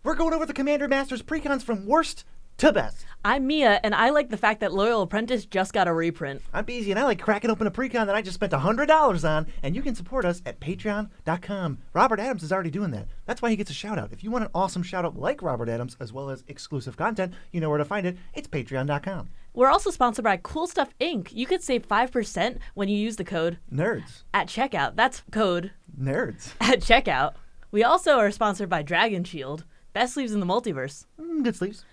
We're going over the Commander Masters Precons from worst to best. I'm Mia, and I like the fact that Loyal Apprentice just got a reprint. I'm Beezy, and I like cracking open a Precon that I just spent $100 on, and you can support us at patreon.com. Robert Adams is already doing that. That's why he gets a shout-out. If you want an awesome shout-out like Robert Adams, as well as exclusive content, you know where to find it. It's patreon.com. We're also sponsored by Cool Stuff Inc. You could save 5% when you use the code Nerds. at checkout. That's code Nerds. at checkout. We also are sponsored by Dragon Shield. Best sleeves in the multiverse. Good sleeves.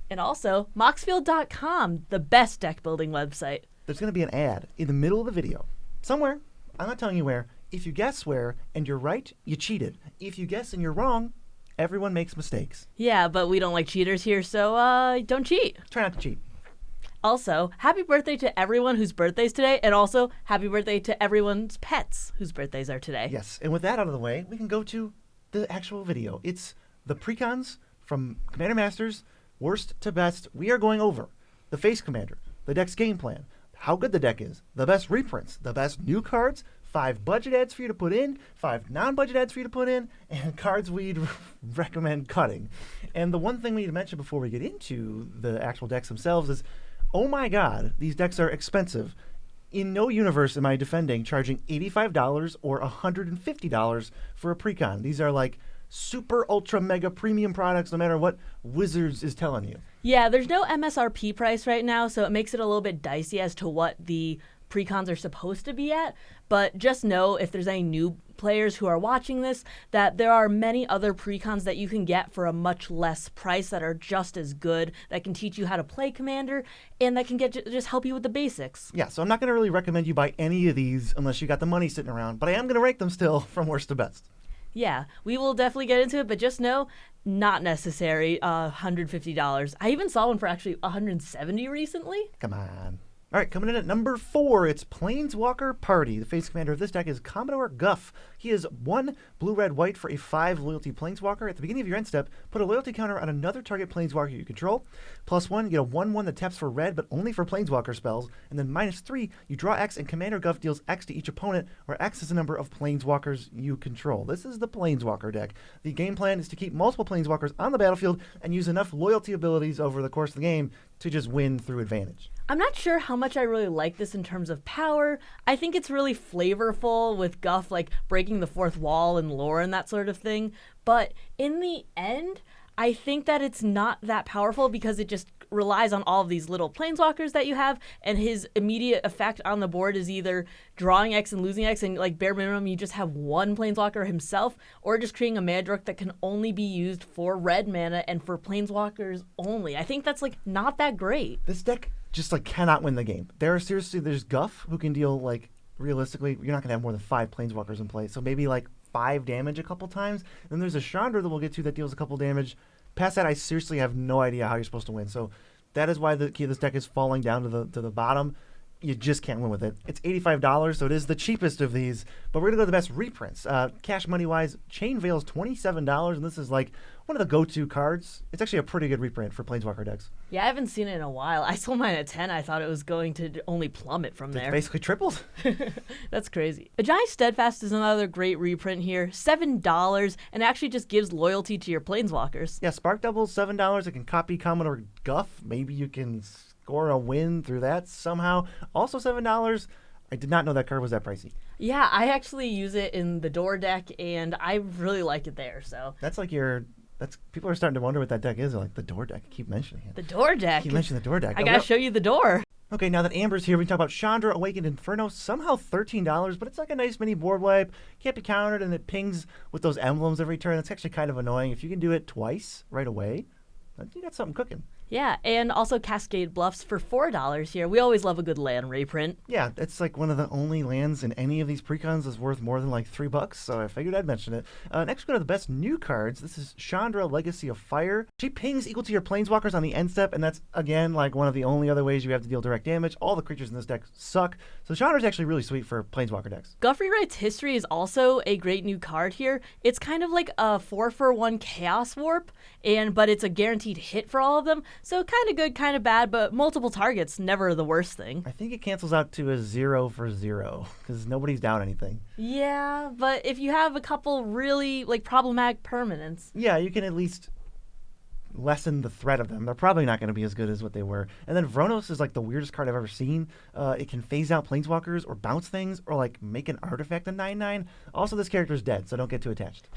And also, Moxfield.com, the best deck building website. There's going to be an ad in the middle of the video. Somewhere. I'm not telling you where. If you guess where and you're right, you cheated. If you guess and you're wrong, everyone makes mistakes. Yeah, but we don't like cheaters here, so don't cheat. Try not to cheat. Also, happy birthday to everyone whose birthday's today, and also happy birthday to everyone's pets whose birthdays are today. Yes, and with that out of the way, we can go to the actual video. It's the Precons from Commander Masters, worst to best. We are going over the Face Commander, the deck's game plan, how good the deck is, the best reprints, the best new cards, 5 budget ads for you to put in, 5 non-budget ads for you to put in, and cards we'd recommend cutting. And the one thing we need to mention before we get into the actual decks themselves is, oh my god, these decks are expensive. In no universe am I defending charging $85 or $150 for a Precon. These are like super ultra mega premium products no matter what Wizards is telling you. Yeah, there's no MSRP price right now, so it makes it a little bit dicey as to what the Precons are supposed to be at. But just know, if there's any new players who are watching this, that there are many other Precons that you can get for a much less price that are just as good, that can teach you how to play Commander, and that can just help you with the basics. Yeah, so I'm not going to really recommend you buy any of these unless you got the money sitting around, but I am going to rank them still from worst to best. Yeah, we will definitely get into it, but just know, not necessary. $150. I even saw one for actually $170 recently. Come on. All right, coming in at number 4, it's Planeswalker Party. The face commander of this deck is Commodore Guff. He is 1 blue-red-white for a 5 loyalty Planeswalker. At the beginning of your end step, put a loyalty counter on another target Planeswalker you control. +1, you get a 1/1 that taps for red, but only for Planeswalker spells. And then -3, you draw X, and Commander Guff deals X to each opponent, where X is the number of Planeswalkers you control. This is the Planeswalker deck. The game plan is to keep multiple Planeswalkers on the battlefield and use enough loyalty abilities over the course of the game to just win through advantage. I'm not sure how much I really like this in terms of power. I think it's really flavorful with Guff, like breaking the fourth wall and lore and that sort of thing. But in the end, I think that it's not that powerful because it just relies on all of these little Planeswalkers that you have, and his immediate effect on the board is either drawing X and losing X, and like bare minimum you just have one Planeswalker himself, or just creating a Madruk that can only be used for red mana and for Planeswalkers only. I think that's like not that great. This deck just like cannot win the game. There's Guff who can deal, like, realistically, you're not going to have more than 5 Planeswalkers in play, so maybe like 5 damage a couple times. Then there's a Chandra that we'll get to that deals a couple damage. Past that, I seriously have no idea how you're supposed to win. So that is why this deck is falling down to the bottom. You just can't win with it. It's $85, so it is the cheapest of these. But we're going to go to the best reprints. Cash money-wise, Chain Veil's $27, and this is like one of the go-to cards. It's actually a pretty good reprint for Planeswalker decks. Yeah, I haven't seen it in a while. I sold mine at 10. I thought it was going to only plummet from there. It's basically tripled. That's crazy. Ajani Steadfast is another great reprint here. $7, and actually just gives loyalty to your Planeswalkers. Yeah, Spark Double's $7. It can copy Commodore Guff. Maybe you can score a win through that somehow. Also $7. I did not know that card was that pricey. Yeah, I actually use it in the Door deck, and I really like it there. So that's like people are starting to wonder what that deck is. They're like, the Door deck. I keep mentioning it. The Door deck. Keep mentioning the Door deck. I gotta show you the Door. Okay, now that Amber's here, we can talk about Chandra Awakened Inferno. Somehow $13, but it's like a nice mini board wipe. Can't be countered, and it pings with those emblems every turn. That's actually kind of annoying. If you can do it twice right away, you got something cooking. Yeah, and also Cascade Bluffs for $4 here. We always love a good land reprint. Yeah, it's like one of the only lands in any of these precons that's worth more than like $3, so I figured I'd mention it. Next, we go to the best new cards. This is Chandra, Legacy of Fire. She pings equal to your Planeswalkers on the end step, and that's, again, like one of the only other ways you have to deal direct damage. All the creatures in this deck suck, so Chandra's actually really sweet for Planeswalker decks. Guff Rewrites History is also a great new card here. It's kind of like a 4-for-1 Chaos Warp, but it's a guaranteed hit for all of them. So kind of good, kind of bad, but multiple targets, never the worst thing. I think it cancels out to a 0 for 0 because nobody's down anything. Yeah, but if you have a couple really like problematic permanents. Yeah, you can at least lessen the threat of them. They're probably not going to be as good as what they were. And then Vronos is like the weirdest card I've ever seen. It can phase out planeswalkers or bounce things or like make an artifact a 9/9. Also, this character's dead, so don't get too attached.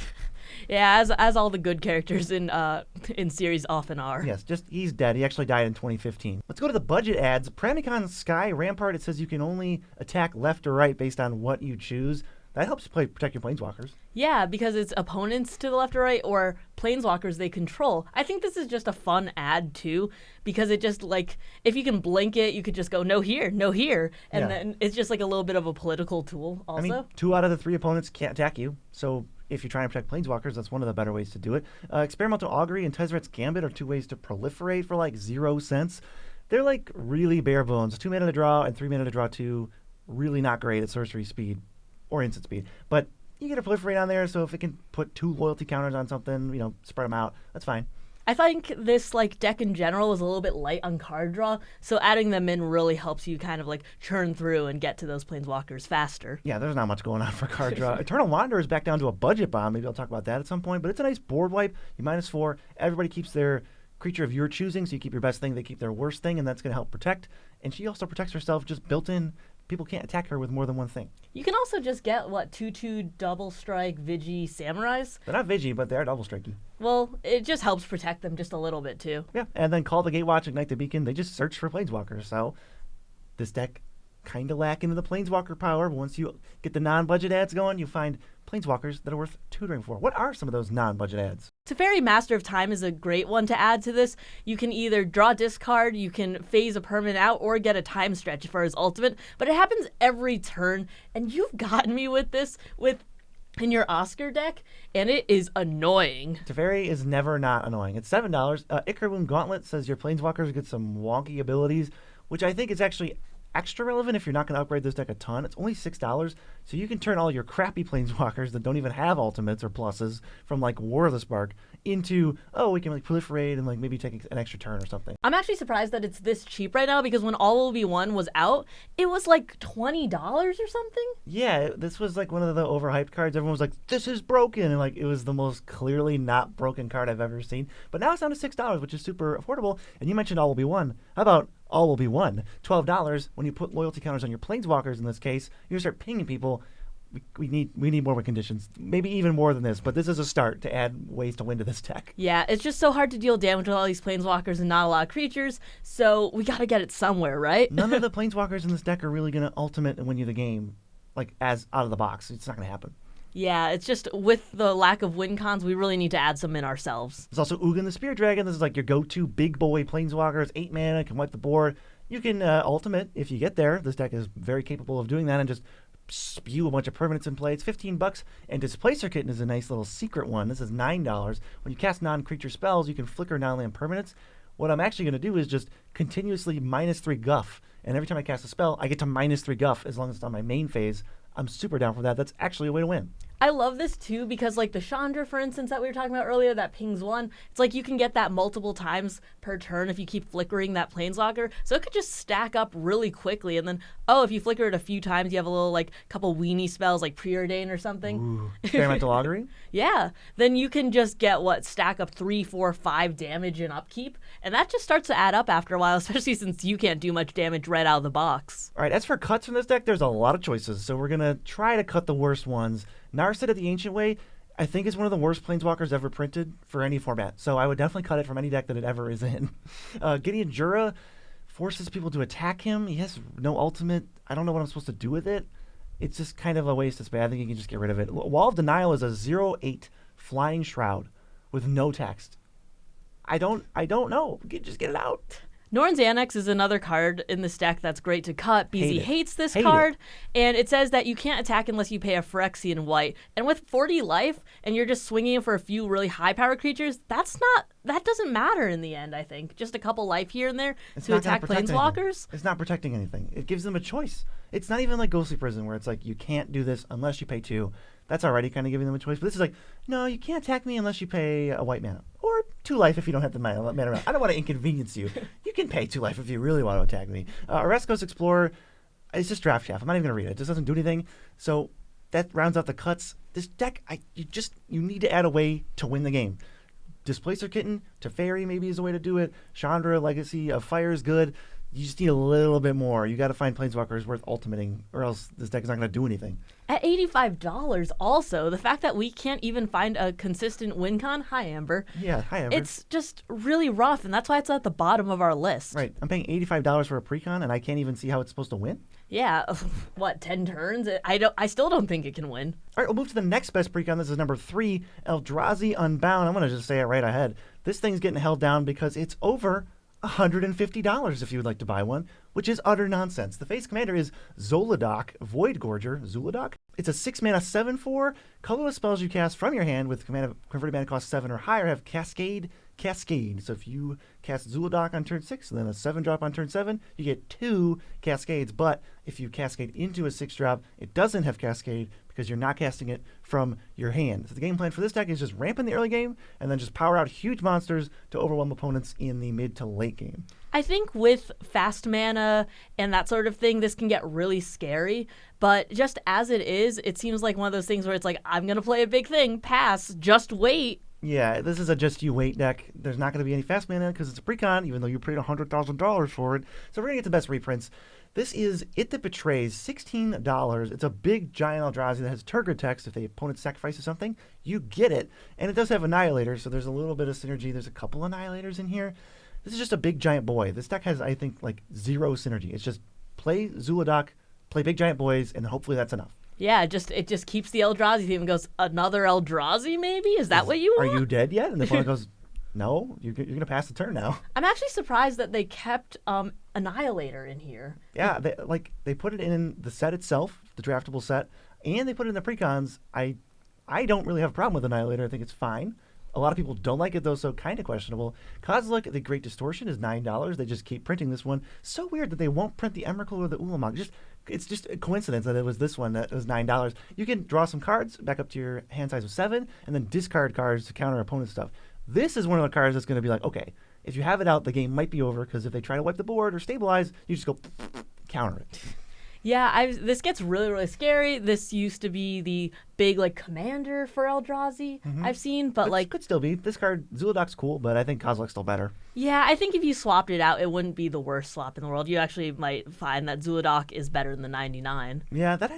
Yeah, as all the good characters in series often are. Yes, just he's dead. He actually died in 2015. Let's go to the budget ads. Precons Sky Rampart, it says you can only attack left or right based on what you choose. That helps protect your planeswalkers. Yeah, because it's opponents to the left or right or planeswalkers they control. I think this is just a fun ad too, because it just like if you can blink it, you could just go no here, and then it's just like a little bit of a political tool. Also, I mean, 2 out of the 3 opponents can't attack you, so if you're trying to protect planeswalkers, that's one of the better ways to do it. Experimental Augury and Tezzeret's Gambit are 2 ways to proliferate for like 0 cents. They're like really bare bones. 2 mana to draw and 3 mana to draw 2. Really not great at sorcery speed or instant speed, but you get a proliferate on there, so if it can put 2 loyalty counters on something, spread them out, that's fine. I think this like deck in general is a little bit light on card draw, so adding them in really helps you kind of like churn through and get to those planeswalkers faster. Yeah, there's not much going on for card draw. Eternal Wanderer is back down to a budget bomb. Maybe I'll talk about that at some point, but it's a nice board wipe. You -4. Everybody keeps their creature of your choosing, so you keep your best thing, they keep their worst thing, and that's going to help protect. And she also protects herself just built in. People can't attack her with more than one thing. You can also just get, 2/2 double strike Vigi Samurais? They're not Vigi, but they are double strikey. Well, it just helps protect them just a little bit, too. Yeah, and then Call the Gatewatch, Ignite the Beacon. They just search for planeswalkers. So this deck kind of lacking in the planeswalker power. But once you get the non-budget ads going, you find planeswalkers that are worth tutoring for. What are some of those non-budget ads? Teferi, Master of Time is a great one to add to this. You can either draw discard, you can phase a permanent out, or get a time stretch for his ultimate. But it happens every turn, and you've gotten me with this in your Oscar deck, and it is annoying. Teferi is never not annoying. It's $7. Icarwoon Gauntlet says your planeswalkers get some wonky abilities, which I think is actually extra relevant if you're not going to upgrade this deck a ton. It's only $6, so you can turn all your crappy planeswalkers that don't even have ultimates or pluses from like War of the Spark into, we can like proliferate and like maybe take an extra turn or something. I'm actually surprised that it's this cheap right now, because when All Will Be One was out, it was like $20 or something. Yeah, this was like one of the overhyped cards. Everyone was like, this is broken, and like it was the most clearly not broken card I've ever seen. But now it's down to $6, which is super affordable. And you mentioned All Will Be One. How about All Will Be One? $12. When you put loyalty counters on your planeswalkers in this case, you start pinging people. We need more win conditions, maybe even more than this, but this is a start to add ways to win to this deck. Yeah, it's just so hard to deal damage with all these planeswalkers and not a lot of creatures, so we gotta get it somewhere, right? None of the planeswalkers in this deck are really going to ultimate and win you the game, like as out of the box. It's not going to happen. Yeah, it's just with the lack of win cons, we really need to add some in ourselves. There's also Ugin the Spear Dragon. This is like your go-to big boy planeswalker. It's 8 mana, can wipe the board. You can ultimate if you get there. This deck is very capable of doing that and just spew a bunch of permanents in play. It's $15, and Displacer Kitten is a nice little secret one. This is $9. When you cast non-creature spells, you can flicker non-land permanents. What I'm actually going to do is just continuously -3 guff, and every time I cast a spell, I get to -3 guff as long as it's on my main phase. I'm super down for that. That's actually a way to win. I love this too, because like the Chandra, for instance, that we were talking about earlier, that pings 1, it's like you can get that multiple times per turn if you keep flickering that planeswalker. So it could just stack up really quickly, and then if you flicker it a few times, you have a little like couple weenie spells like Preordain or something. Ooh. Experimental Augury? Yeah, then you can just get stack up 3, 4, 5 damage in upkeep, and that just starts to add up after a while, especially since you can't do much damage right out of the box. All right, as for cuts from this deck, there's a lot of choices, so we're going to try to cut the worst ones. Narset of the Ancient Way, I think, is one of the worst planeswalkers ever printed for any format, so I would definitely cut it from any deck that it ever is in. Gideon Jura forces people to attack him. He has no ultimate. I don't know what I'm supposed to do with it. It's just kind of a waste of space. I think you can just get rid of it. Wall of Denial is a 0/8 Flying Shroud with no text. I don't know. Just get it out. Norn's Annex is another card in this deck that's great to cut. BZ hates this Hate card, it. and it says that you can't attack unless you pay a Phyrexian white. And with 40 life, and you're just swinging it for a few really high-powered creatures, that doesn't matter in the end, I think. Just a couple life here and there to attack planeswalkers. It's not protecting anything. It gives them a choice. It's not even like Ghostly Prison, where it's like, you can't do this unless you pay 2. That's already kind of giving them a choice. But this is like, no, you can't attack me unless you pay a white mana. Or 2 life if you don't have the mana around. I don't want to inconvenience you. You can pay 2 life if you really want to attack me. Oreskos Explorer, it's just draft chaff. I'm not even going to read it. It just doesn't do anything. So that rounds out the cuts. This deck, you need to add a way to win the game. Displacer Kitten, Teferi maybe is a way to do it. Chandra, Legacy of Fire is good. You just need a little bit more. You got to find Planeswalkers worth ultimating, or else this deck is not going to do anything. At $85 also, the fact that we can't even find a consistent win con, hi Amber. Yeah, hi Amber. It's just really rough, and that's why it's at the bottom of our list. Right. I'm paying $85 for a Precon, and I can't even see how it's supposed to win? Yeah, what, 10 turns? I still don't think it can win. All right, we'll move to the next best Precon. This is number 3, Eldrazi Unbound. I'm going to just say it right ahead. This thing's getting held down because it's over $150 if you would like to buy one, which is utter nonsense. The face commander is Zolodok, Void Gorger. Zolodok? It's a 6-mana 7/4. Colorless spells you cast from your hand with converted mana cost 7 or higher have Cascade. So if you cast Zolodok on turn 6 and then a 7-drop on turn 7, you get 2 Cascades. But if you Cascade into a 6-drop, it doesn't have Cascade because you're not casting it from your hand. So the game plan for this deck is just ramp in the early game and then just power out huge monsters to overwhelm opponents in the mid to late game. I think with fast mana and that sort of thing, this can get really scary. But just as it is, it seems like one of those things where it's like, I'm going to play a big thing, pass, just wait. Yeah, this is a just you wait deck. There's not going to be any fast mana because it's a Precon, even though you paid $100,000 for it. So we're going to get the best reprints. This is It That Betrays, $16. It's a big giant Eldrazi that has Turgid text. If the opponent sacrifices something, you get it. And it does have Annihilator, so there's a little bit of synergy. There's a couple Annihilators in here. This is just a big giant boy. This deck has, I think, like 0 synergy. It's just play Zolodok, play big giant boys, and hopefully that's enough. Yeah, it just keeps the Eldrazi theme and goes, another Eldrazi maybe? Is that what you want? Are you dead yet? And the opponent goes, no, you're going to pass the turn now. I'm actually surprised that they kept Annihilator in here. Yeah, they put it in the set itself, the draftable set, and they put it in the Precons. I don't really have a problem with Annihilator. I think it's fine. A lot of people don't like it, though, so kind of questionable. Kozilek, the Great Distortion, is $9. They just keep printing this one. So weird that they won't print the Emrakul or the Ulamog. It's just a coincidence that it was this one that was $9. You can draw some cards back up to your hand size of 7, and then discard cards to counter opponent stuff. This is one of the cards that's going to be like, okay, if you have it out, the game might be over, because if they try to wipe the board or stabilize, you just go counter it. Yeah, this gets really, really scary. This used to be the big, commander for Eldrazi I've seen, but, could still be. This card, Zolodok's cool, but I think Kozilek's still better. Yeah, I think if you swapped it out, it wouldn't be the worst swap in the world. You actually might find that Zolodok is better than the 99. Yeah, that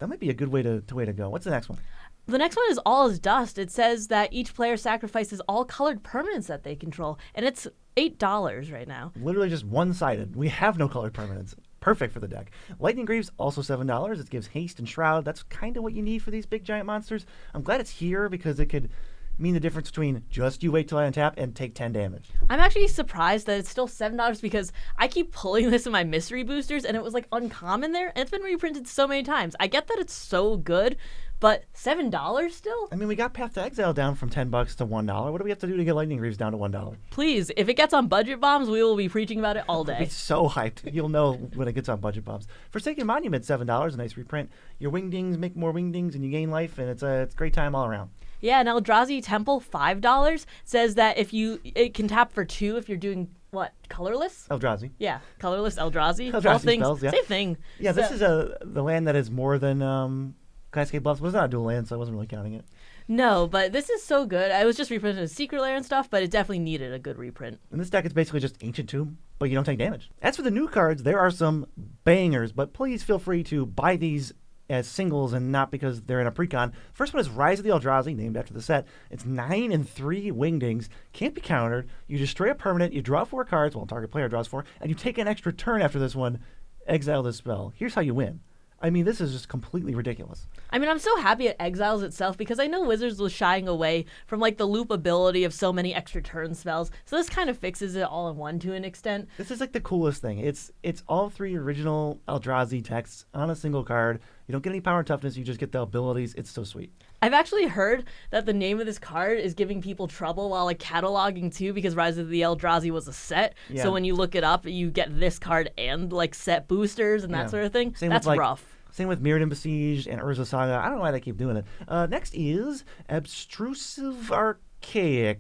might be a good way to go. What's the next one? The next one is All Is Dust. It says that each player sacrifices all colored permanents that they control, and it's $8 right now. Literally just one-sided. We have no colored permanents. Perfect for the deck. Lightning Greaves, also $7. It gives haste and shroud. That's kind of what you need for these big giant monsters. I'm glad it's here because it could mean the difference between just you wait till I untap and take 10 damage. I'm actually surprised that it's still $7 because I keep pulling this in my mystery boosters and it was uncommon there, and it's been reprinted so many times. I get that it's so good, but $7 still? I mean, we got Path to Exile down from $10 to $1. What do we have to do to get Lightning Greaves down to $1? Please, if it gets on Budget Bombs, we will be preaching about it all day. It's so hyped. You'll know when it gets on Budget Bombs. Forsaken Monument, $7, a nice reprint. Your Wingdings make more Wingdings and you gain life, and it's a great time all around. Yeah, and Eldrazi Temple, $5, says that it can tap for 2 if you're doing, what, colorless? Eldrazi. Yeah, colorless Eldrazi. Eldrazi spells, yeah. Same thing. Yeah, this is the land that is more than Cascade Bluffs. But it's not a dual land, so I wasn't really counting it. No, but this is so good. I was just reprinted as Secret Lair and stuff, but it definitely needed a good reprint. In this deck, it's basically just Ancient Tomb, but you don't take damage. As for the new cards, there are some bangers, but please feel free to buy these as singles and not because they're in a Precon. First one is Rise of the Eldrazi, named after the set. It's 9 and 3 Wingdings. Can't be countered. You destroy a permanent, you draw 4 cards, well, target player draws 4, and you take an extra turn after this one, exile this spell. Here's how you win. I mean, this is just completely ridiculous. I mean, I'm so happy it exiles itself because I know Wizards was shying away from the loop ability of so many extra turn spells. So this kind of fixes it all in one to an extent. This is the coolest thing. It's all 3 original Eldrazi texts on a single card. You don't get any power and toughness. You just get the abilities. It's so sweet. I've actually heard that the name of this card is giving people trouble while cataloging too, because Rise of the Eldrazi was a set. Yeah. So when you look it up, you get this card and set boosters and that sort of thing. That's rough. Same with Mirrodin Besieged and Urza Saga. I don't know why they keep doing it. Next is Abstrusive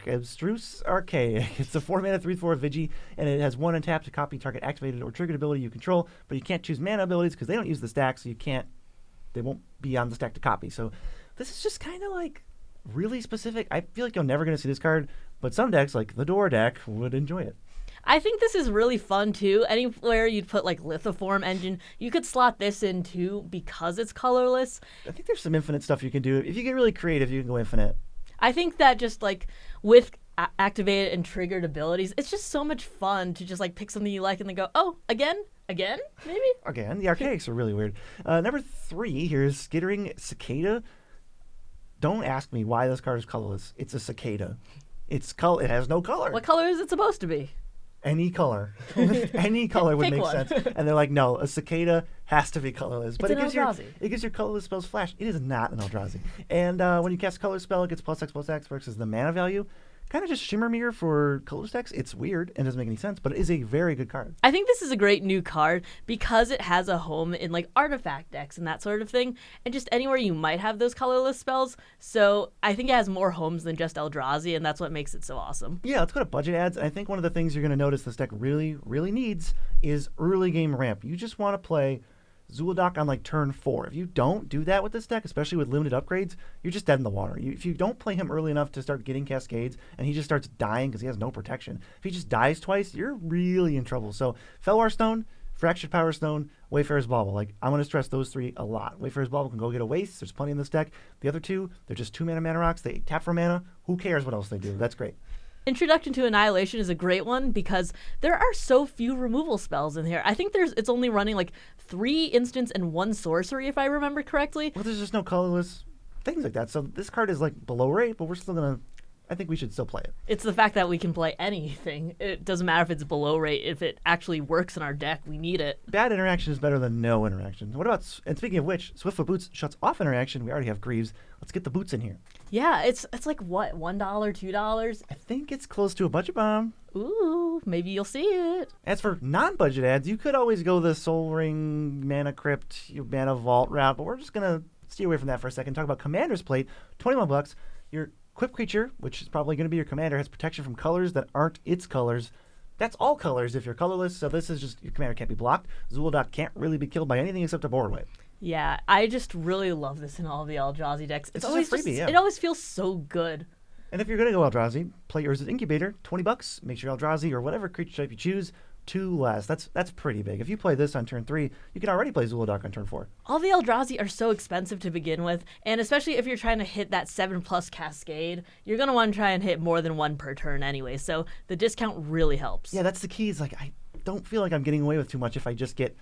Abstruse Archaic. It's a 4-mana 3/4 Vigi, and it has 1 untap to copy target activated or triggered ability you control, but you can't choose mana abilities because they don't use the stack, so they won't be on the stack to copy. So this is just kind of like really specific. I feel like you're never going to see this card, but some decks, like the Door deck, would enjoy it. I think this is really fun too. Anywhere you'd put like Lithoform Engine, you could slot this in too because it's colorless. I think there's some infinite stuff you can do. If you get really creative, you can go infinite. I think that just like with activated and triggered abilities, it's just so much fun to just like pick something you like and then go, oh, again, maybe? Again, the Archaics are really weird. Number 3, here's Skittering Cicada. Don't ask me why this card is colorless. It's a cicada. It has no color. What color is it supposed to be? Any color. Any color would Pick make one. sense. And they're like, no, a cicada has to be colorless. But an it Eldrazi. gives your colorless spells flash. It is not an Eldrazi. And when you cast a color spell, it gets +X versus the mana value. Kind of just Shimmer Mirror for color decks. It's weird and doesn't make any sense, but it is a very good card. I think this is a great new card because it has a home in like artifact decks and that sort of thing, and just anywhere you might have those colorless spells. So I think it has more homes than just Eldrazi, and that's what makes it so awesome. Yeah, let's go to budget ads. I think one of the things you're going to notice this deck really, really needs is early game ramp. You just want to play Zul'Doc on like turn 4. If you don't do that with this deck, especially with limited upgrades, you're just dead in the water. If you don't play him early enough to start getting cascades and he just starts dying because he has no protection, if he just dies twice, you're really in trouble. So Felwar Stone, Fractured Power Stone, Wayfarer's Bauble. Like, I'm going to stress those 3 a lot. Wayfarer's Bauble can go get a waste. There's plenty in this deck. The other 2, they're just 2-mana rocks. They tap for mana. Who cares what else they do? That's great. Introduction to Annihilation is a great one because there are so few removal spells in here. I think it's only running like 3 instants and 1 sorcery, if I remember correctly. Well, there's just no colorless things like that. So this card is like below rate, but we're still going to... I think we should still play it. It's the fact that we can play anything. It doesn't matter if it's below rate. If it actually works in our deck, we need it. Bad interaction is better than no interaction. What about, and speaking of which, Swiftfoot Boots shuts off interaction. We already have Greaves. Let's get the boots in here. Yeah, it's like what, $1, $2? I think it's close to a budget bomb. Ooh, maybe you'll see it. As for non-budget ads, you could always go the Soul Ring, Mana Crypt, Mana Vault route, but we're just going to steer away from that for a second. Talk about Commander's Plate, $21. Your Equip creature, which is probably going to be your commander, has protection from colors that aren't its colors. That's all colors if you're colorless, so this is just your commander can't be blocked. Zul'Doc can't really be killed by anything except a board wipe. Yeah, I just really love this in all the Eldrazi decks. It's always a freebie, yeah. It always feels so good. And if you're going to go Eldrazi, play yours as Incubator, $20. Make sure Eldrazi or whatever creature type you choose, 2 less. That's pretty big. If you play this on turn 3, you can already play Zul'Doc on turn 4. All the Eldrazi are so expensive to begin with, and especially if you're trying to hit that 7+ cascade, you're going to want to try and hit more than 1 per turn anyway, so the discount really helps. Yeah, that's the key. Is like, I don't feel like I'm getting away with too much if I just get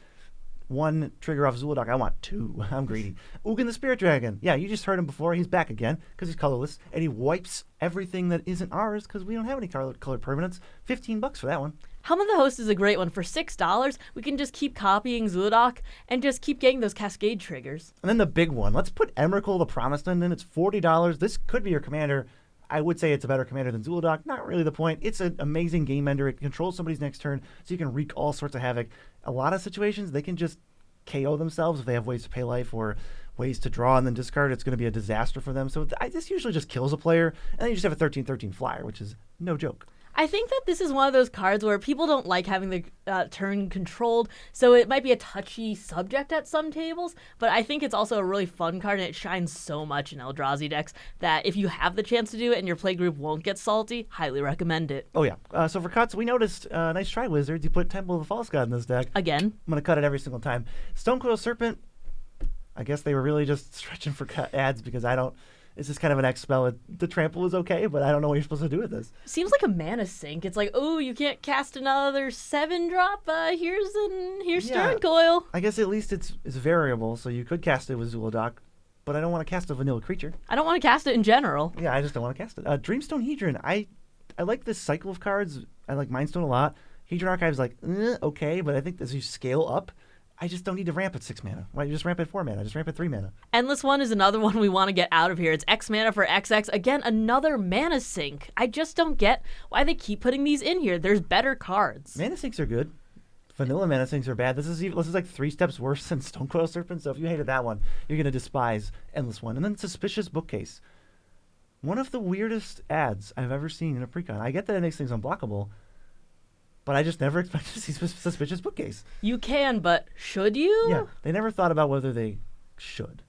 1 trigger off Zul'Doc. I want 2. I'm greedy. Ugin the Spirit Dragon. Yeah, you just heard him before. He's back again because he's colorless, and he wipes everything that isn't ours because we don't have any colored permanents. $15 for that one. Helm of the Host is a great one. For $6, we can just keep copying Zul'Doc and just keep getting those cascade triggers. And then the big one. Let's put Emrakul the Promised Land in. It's $40. This could be your commander. I would say it's a better commander than Zul'Doc. Not really the point. It's an amazing game ender. It controls somebody's next turn, so you can wreak all sorts of havoc. A lot of situations, they can just KO themselves if they have ways to pay life or ways to draw and then discard. It's going to be a disaster for them. So this usually just kills a player, and then you just have a 13/13 flyer, which is no joke. I think that this is one of those cards where people don't like having the turn controlled, so it might be a touchy subject at some tables, but I think it's also a really fun card, and it shines so much in Eldrazi decks that if you have the chance to do it and your play group won't get salty, highly recommend it. Oh, yeah. So for cuts, we noticed, nice try, Wizards. You put Temple of the False God in this deck. Again. I'm going to cut it every single time. Stonecoil Serpent, I guess they were really just stretching for cut ads because it's just kind of an X spell. The trample is okay, but I don't know what you're supposed to do with this. Seems like a mana sink. It's like, oh, you can't cast another 7-drop. Here's Stonecoil. I guess at least it's variable, so you could cast it with Zul'Doc, but I don't want to cast a vanilla creature. I don't want to cast it in general. Yeah, I just don't want to cast it. Dreamstone Hedron. I like this cycle of cards. I like Mindstone a lot. Hedron Archive is like, okay, but I think as you scale up, I just don't need to ramp at 6 mana. Why don't you just ramp at 4 mana? Just ramp at 3 mana. Endless One is another one we want to get out of here. It's X mana for XX. Again, another mana sink. I just don't get why they keep putting these in here. There's better cards. Mana sinks are good. Vanilla mana sinks are bad. This is like 3 steps worse than Stonecoil Serpent, so if you hated that one, you're going to despise Endless One. And then Suspicious Bookcase. one of the weirdest ads I've ever seen in a Precon. I get that it makes things unblockable, but I just never expected to see suspicious bookcase. You can, but should you? Yeah, they never thought about whether they should.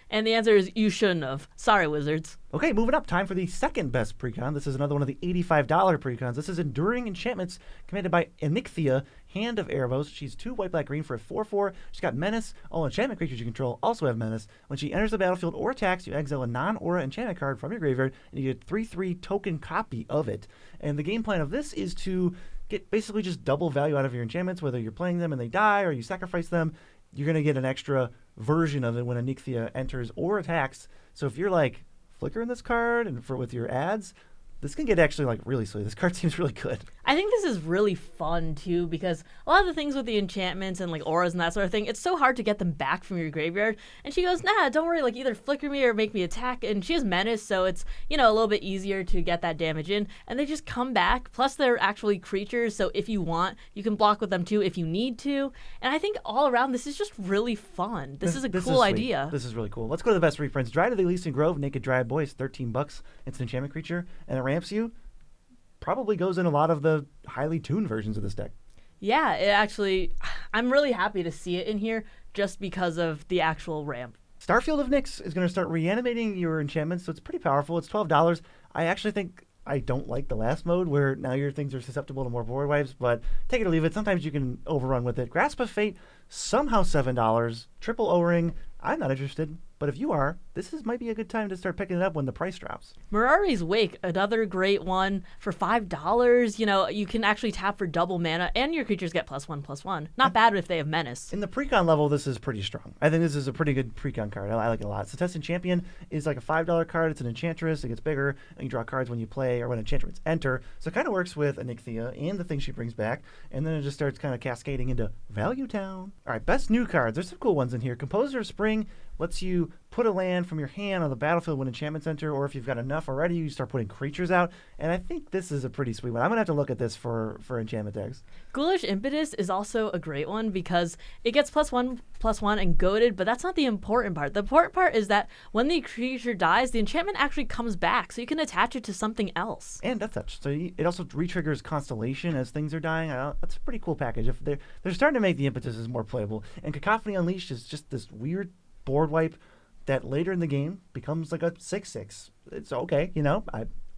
And the answer is you shouldn't have. Sorry, Wizards. Okay, moving up. Time for the second best Precon. This is another one of the $85 Precons. This is Enduring Enchantments, commanded by Onyxia, Hand of Erebos. She's 2 white, black, green for a 4/4. She's got Menace. All enchantment creatures you control also have Menace. When she enters the battlefield or attacks, you exile a non-aura enchantment card from your graveyard, and you get a 3/3 token copy of it. And the game plan of this is to get basically just double value out of your enchantments, whether you're playing them and they die or you sacrifice them. You're going to get an extra version of it when Onyxia enters or attacks. So if you're like flickering this card and with your ads, this can get actually like really silly. This card seems really good. I think this is really fun too because a lot of the things with the enchantments and like auras and that sort of thing, it's so hard to get them back from your graveyard. And she goes, nah, don't worry, like either flicker me or make me attack. And she has Menace, so it's, you know, a little bit easier to get that damage in. And they just come back. Plus they're actually creatures, so if you want, you can block with them too if you need to. And I think all around this is just really fun. This is a cool idea. This is really cool. Let's go to the best reprints. Dryad of the Elysian Grove, Naked Dryad Boy is $13. It's an enchantment creature, and it ramps you. Probably goes in a lot of the highly tuned versions of this deck. Yeah, it actually, I'm really happy to see it in here just because of the actual ramp. Starfield of Nyx is going to start reanimating your enchantments, so it's pretty powerful. It's $12. I actually think I don't like the last mode where now your things are susceptible to more board wipes, but take it or leave it. Sometimes you can overrun with it. Grasp of Fate, somehow $7. Triple O-Ring, I'm not interested. But if you are, might be a good time to start picking it up when the price drops. Mirari's Wake, another great one for $5. You know, you can actually tap for double mana, and your creatures get +1/+1. Not bad if they have Menace. In the Precon level, this is pretty strong. I think this is a pretty good Precon card. I like it a lot. Setessan Champion is like a $5 card. It's an Enchantress. It gets bigger, and you draw cards when you play or when enchantments enter. So it kind of works with Onyxia and the things she brings back, and then it just starts kind of cascading into Value Town. All right, best new cards. There's some cool ones in here. Composer of Spring lets you put a land from your hand on the battlefield when enchantments enter, or if you've got enough already, you start putting creatures out. And I think this is a pretty sweet one. I'm going to have to look at this for enchantment decks. Ghoulish Impetus is also a great one because it gets +1/+1 and goaded, but that's not the important part. The important part is that when the creature dies, the enchantment actually comes back, so you can attach it to something else. And Death Touch. So it also re-triggers Constellation as things are dying. That's a pretty cool package. If they're starting to make the Impetuses more playable. And Cacophony Unleashed is just this weird board wipe that later in the game becomes like a 6/6. It's okay, you know.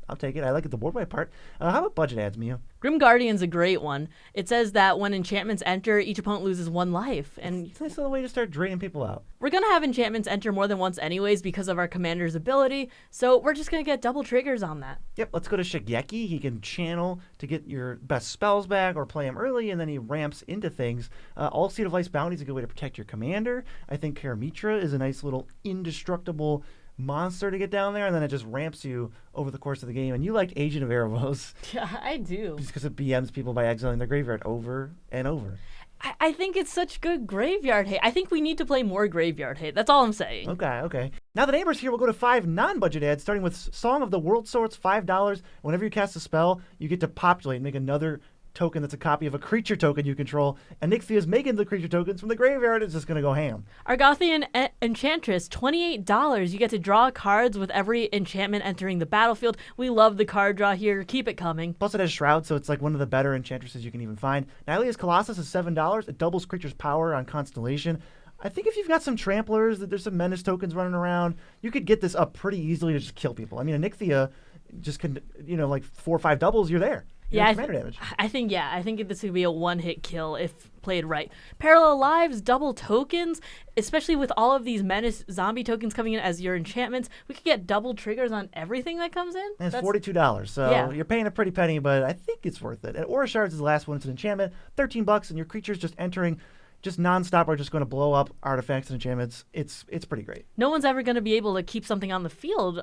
I'll take it. I like it, the board wipe part. How about budget ads, Mia? Grim Guardian's a great one. It says that when enchantments enter, each opponent loses 1 life. And it's a nice little way to start draining people out. We're going to have enchantments enter more than once anyways because of our commander's ability, so we're just going to get double triggers on that. Yep, let's go to Shigeki. He can channel to get your best spells back or play him early, and then he ramps into things. All Seed of Ice Bounty is a good way to protect your commander. I think Karamitra is a nice little indestructible monster to get down there, and then it just ramps you over the course of the game. And you liked Agent of Erebos. Yeah, I do. Just because it BMs people by exiling their graveyard over and over. I think it's such good graveyard hate. I think we need to play more graveyard hate. That's all I'm saying. Okay. Now the neighbors here will go to 5 non-budget ads, starting with Song of the World Swords, $5. Whenever you cast a spell, you get to populate and make another token that's a copy of a creature token you control, and Nixie is making the creature tokens from the graveyard. It's just going to go ham. Argothian Enchantress, $28. You get to draw cards with every enchantment entering the battlefield. We love the card draw here. Keep it coming. Plus it has Shroud, so it's like one of the better enchantresses you can even find. Nylea's Colossus is $7. It doubles creature's power on Constellation. I think if you've got some Tramplers, that there's some Menace tokens running around, you could get this up pretty easily to just kill people. I mean, Onyxia just can, like 4 or 5 doubles, you're there. Yeah, damage. I think this could be a one-hit kill if played right. Parallel Lives, double tokens, especially with all of these Menace zombie tokens coming in as your enchantments. We could get double triggers on everything that comes in. And it's $42, so you're paying a pretty penny, but I think it's worth it. And Aura Shards is the last one. It's an enchantment, $13, and your creature's just entering just nonstop are just going to blow up artifacts and enchantments. It's pretty great. No one's ever going to be able to keep something on the field,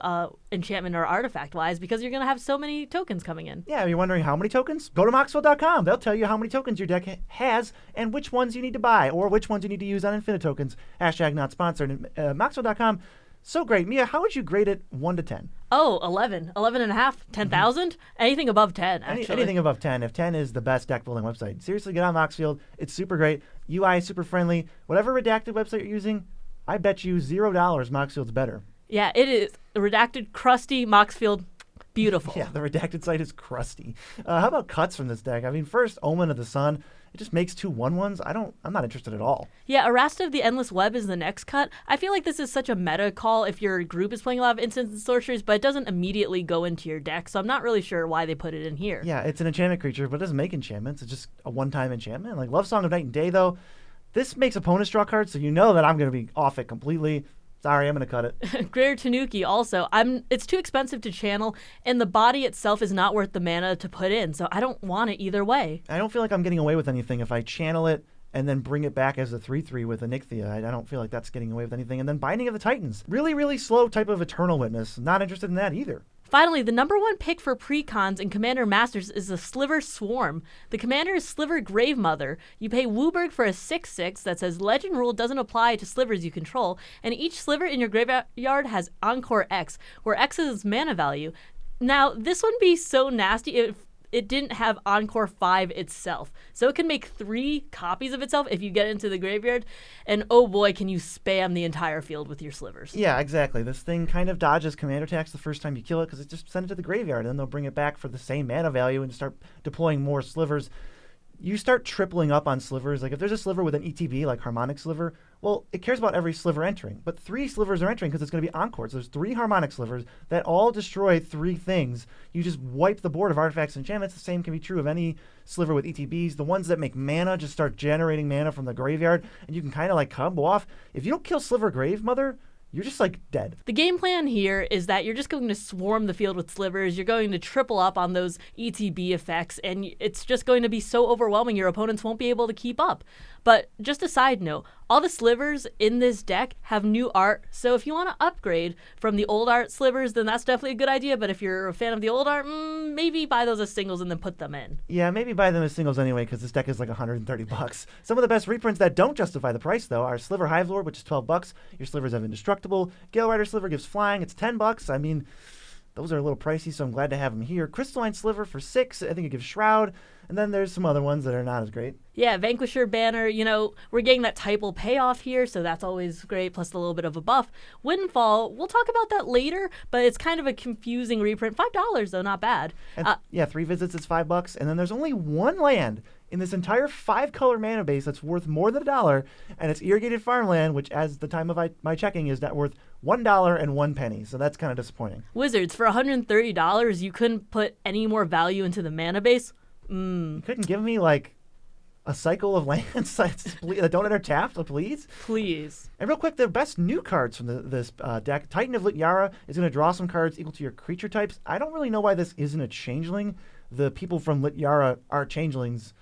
enchantment or artifact-wise, because you're going to have so many tokens coming in. Yeah, you're wondering how many tokens? Go to Moxfield.com. They'll tell you how many tokens your deck has and which ones you need to buy or which ones you need to use on Infinite Tokens. # not sponsored. Moxfield.com. So great. Mia, how would you grade it 1 to 10? Oh, 11. 11 and a half. 10,000? Anything above 10, actually. Anything above 10. If 10 is the best deck building website. Seriously, get on Moxfield. It's super great. UI is super friendly. Whatever redacted website you're using, I bet you $0 Moxfield's better. Yeah, it is. Redacted, crusty, Moxfield, beautiful. Yeah, the redacted site is crusty. How about cuts from this deck? I mean, first, Omen of the Sun. It just makes 2 1/1s. I'm not interested at all. Yeah, Errasta of the Endless Web is the next cut. I feel like this is such a meta call if your group is playing a lot of instants and sorceries, but it doesn't immediately go into your deck, so I'm not really sure why they put it in here. Yeah, it's an enchantment creature, but it doesn't make enchantments. It's just a one-time enchantment. Like Love Song of Night and Day, though, this makes opponents draw cards, so you know that I'm going to be off it completely. Sorry, I'm going to cut it. Greater Tanuki also. It's too expensive to channel, and the body itself is not worth the mana to put in, so I don't want it either way. I don't feel like I'm getting away with anything if I channel it and then bring it back as a 3/3 with Onyxia. I don't feel like that's getting away with anything. And then Binding of the Titans. Really, really slow type of Eternal Witness. Not interested in that either. Finally, the number 1 pick for Precons and Commander Masters is the Sliver Swarm. The commander is Sliver Gravemother. You pay Wooburg for a 6/6 that says Legend Rule doesn't apply to slivers you control, and each sliver in your graveyard has Encore X, where X is its mana value. Now, this would be so nasty if it didn't have Encore 5 itself. So it can make 3 copies of itself if you get into the graveyard, and oh boy, can you spam the entire field with your slivers. Yeah, exactly. This thing kind of dodges commander attacks the first time you kill it because it just sends it to the graveyard, and then they'll bring it back for the same mana value and start deploying more slivers. You start tripling up on slivers. Like if there's a sliver with an ETB, like Harmonic Sliver, well, it cares about every sliver entering. But 3 slivers are entering because it's going to be Encore. So there's 3 Harmonic Slivers that all destroy 3 things. You just wipe the board of artifacts and enchantments. The same can be true of any sliver with ETBs. The ones that make mana just start generating mana from the graveyard, and you can kind of like combo off. If you don't kill Sliver Gravemother, you're just like dead. The game plan here is that you're just going to swarm the field with slivers. You're going to triple up on those ETB effects, and it's just going to be so overwhelming your opponents won't be able to keep up. But just a side note, all the slivers in this deck have new art, so if you want to upgrade from the old art slivers, then that's definitely a good idea. But if you're a fan of the old art, maybe buy those as singles and then put them in. Yeah, maybe buy them as singles anyway, because this deck is like $130. Some of the best reprints that don't justify the price, though, are Sliver Hive Lord, which is $12. Your slivers have Indestructible. Gale Rider Sliver gives flying. It's $10. I mean, those are a little pricey, so I'm glad to have them here. Crystalline Sliver for $6. I think it gives Shroud. And then there's some other ones that are not as great. Yeah, Vanquisher Banner, we're getting that typal payoff here, so that's always great, plus a little bit of a buff. Windfall, we'll talk about that later, but it's kind of a confusing reprint. $5, though, not bad. And, 3 visits is $5. And then there's only 1 land in this entire 5-color mana base that's worth more than $1, and it's Irrigated Farmland, which, as the time of my checking, is net worth $1.01. So that's kind of disappointing. Wizards, for $130, you couldn't put any more value into the mana base? You couldn't give me, like, a cycle of lands that don't enter tapped, please? Please. And real quick, the best new cards from this deck. Titan of Lit Yara is going to draw some cards equal to your creature types. I don't really know why this isn't a changeling. The people from Lit Yara are changelings,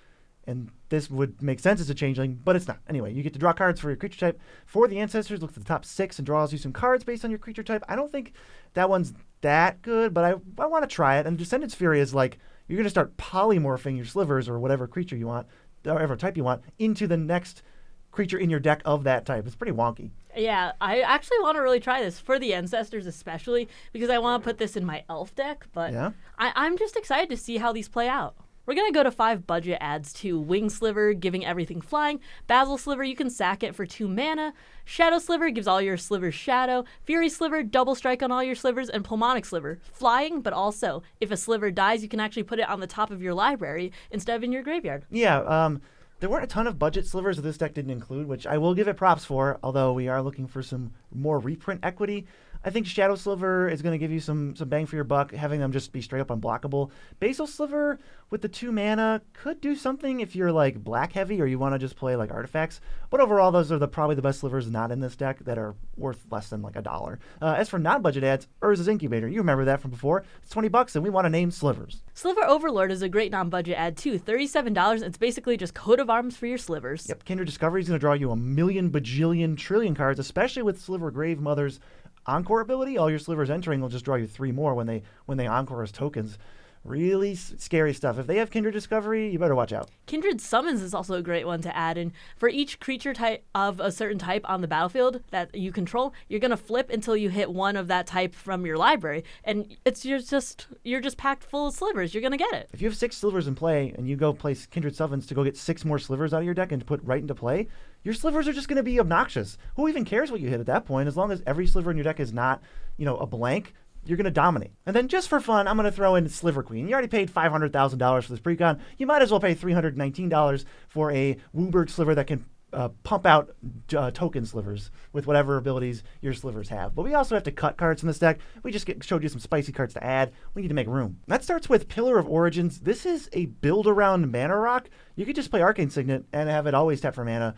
and this would make sense as a changeling, but it's not. Anyway, you get to draw cards for your creature type. For the Ancestors, look at the top 6 and draws you some cards based on your creature type. I don't think that one's that good, but I want to try it. And Descendant's Fury is like, you're going to start polymorphing your slivers or whatever creature you want, or whatever type you want, into the next creature in your deck of that type. It's pretty wonky. Yeah, I actually want to really try this, for the Ancestors especially, because I want to put this in my elf deck, but yeah. I'm just excited to see how these play out. We're going to go to 5 budget adds too. Wing Sliver, giving everything flying. Basil Sliver, you can sack it for 2 mana. Shadow Sliver gives all your slivers shadow. Fury Sliver, double strike on all your slivers. And Pulmonic Sliver, flying, but also, if a sliver dies, you can actually put it on the top of your library instead of in your graveyard. Yeah, there weren't a ton of budget slivers that this deck didn't include, which I will give it props for, although we are looking for some more reprint equity. I think Shadow Sliver is going to give you some bang for your buck, having them just be straight up unblockable. Basil Sliver with the 2 mana could do something if you're like black heavy or you want to just play like artifacts. But overall, those are probably the best slivers not in this deck that are worth less than like $1. As for non-budget ads, Urza's Incubator, you remember that from before. It's $20 and we want to name slivers. Sliver Overlord is a great non-budget ad too. $37. It's basically just coat of arms for your slivers. Yep, Kindred Discovery is going to draw you a million, bajillion, trillion cards, especially with Sliver Gravemother's Encore ability. All your slivers entering will just draw you 3 more when they encore as tokens. really scary stuff. If they have Kindred Discovery, you better watch out. Kindred Summons is also a great one to add in. For each creature type of a certain type on the battlefield that you control, you're going to flip until you hit one of that type from your library, and you're just packed full of slivers. You're going to get it. If you have 6 slivers in play and you go place Kindred Summons to go get 6 more slivers out of your deck and put right into play, your slivers are just going to be obnoxious. Who even cares what you hit at that point? As long as every sliver in your deck is not, a blank, you're going to dominate. And then just for fun, I'm going to throw in Sliver Queen. You already paid $500,000 for this precon. You might as well pay $319 for a Wooburg sliver that can pump out token slivers with whatever abilities your slivers have. But we also have to cut cards from this deck. We just showed you some spicy cards to add. We need to make room. That starts with Pillar of Origins. This is a build around mana rock. You could just play Arcane Signet and have it always tap for mana.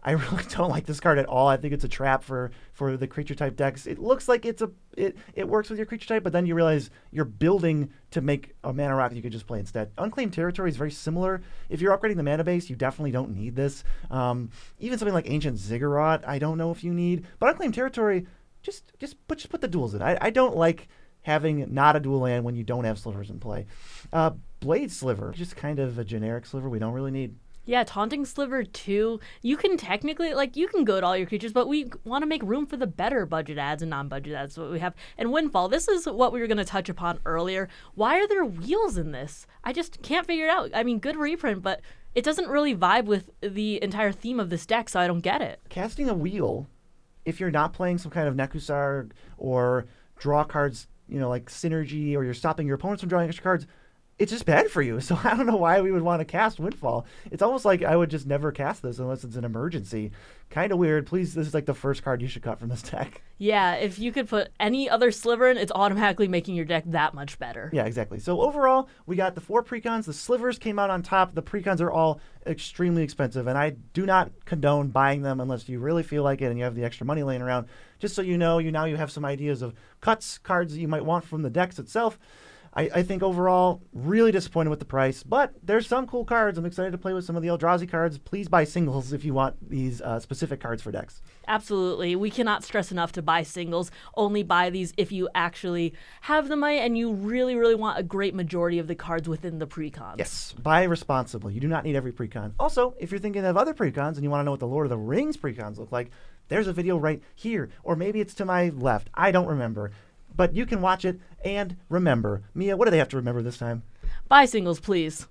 I really don't like this card at all. I think it's a trap for the creature type decks. It looks like it works with your creature type, but then you realize you're building to make a mana rock that you could just play instead. Unclaimed Territory is very similar. If you're upgrading the mana base, you definitely don't need this. Even something like Ancient Ziggurat, I don't know if you need. But Unclaimed Territory, just put the duels in. I don't like having not a dual land when you don't have slivers in play. Blade Sliver, just kind of a generic sliver we don't really need. Yeah, Taunting Sliver too. You can technically, you can go to all your creatures, but we want to make room for the better budget ads and non-budget ads. What we have. And Windfall, this is what we were going to touch upon earlier. Why are there wheels in this? I just can't figure it out. I mean, good reprint, but it doesn't really vibe with the entire theme of this deck, so I don't get it. Casting a wheel, if you're not playing some kind of Nekusar or draw cards, like Synergy, or you're stopping your opponents from drawing extra cards, it's just bad for you. So I don't know why we would want to cast Windfall. It's almost like I would just never cast this unless it's an emergency. Kind of weird. Please, this is like the first card you should cut from this deck. Yeah, if you could put any other sliver in, it's automatically making your deck that much better. Yeah, exactly. So overall, we got the 4 precons. The slivers came out on top. The precons are all extremely expensive, and I do not condone buying them unless you really feel like it and you have the extra money laying around. Just so you know, now you have some ideas of cards that you might want from the decks itself. I think overall, really disappointed with the price, but there's some cool cards. I'm excited to play with some of the Eldrazi cards. Please buy singles if you want these specific cards for decks. Absolutely. We cannot stress enough to buy singles. Only buy these if you actually have the money and you really, really want a great majority of the cards within the precons. Yes. Buy responsibly. You do not need every precon. Also, if you're thinking of other precons and you want to know what the Lord of the Rings precons look like, there's a video right here. Or maybe it's to my left. I don't remember. But you can watch it and remember. Mia, what do they have to remember this time? Buy singles, please.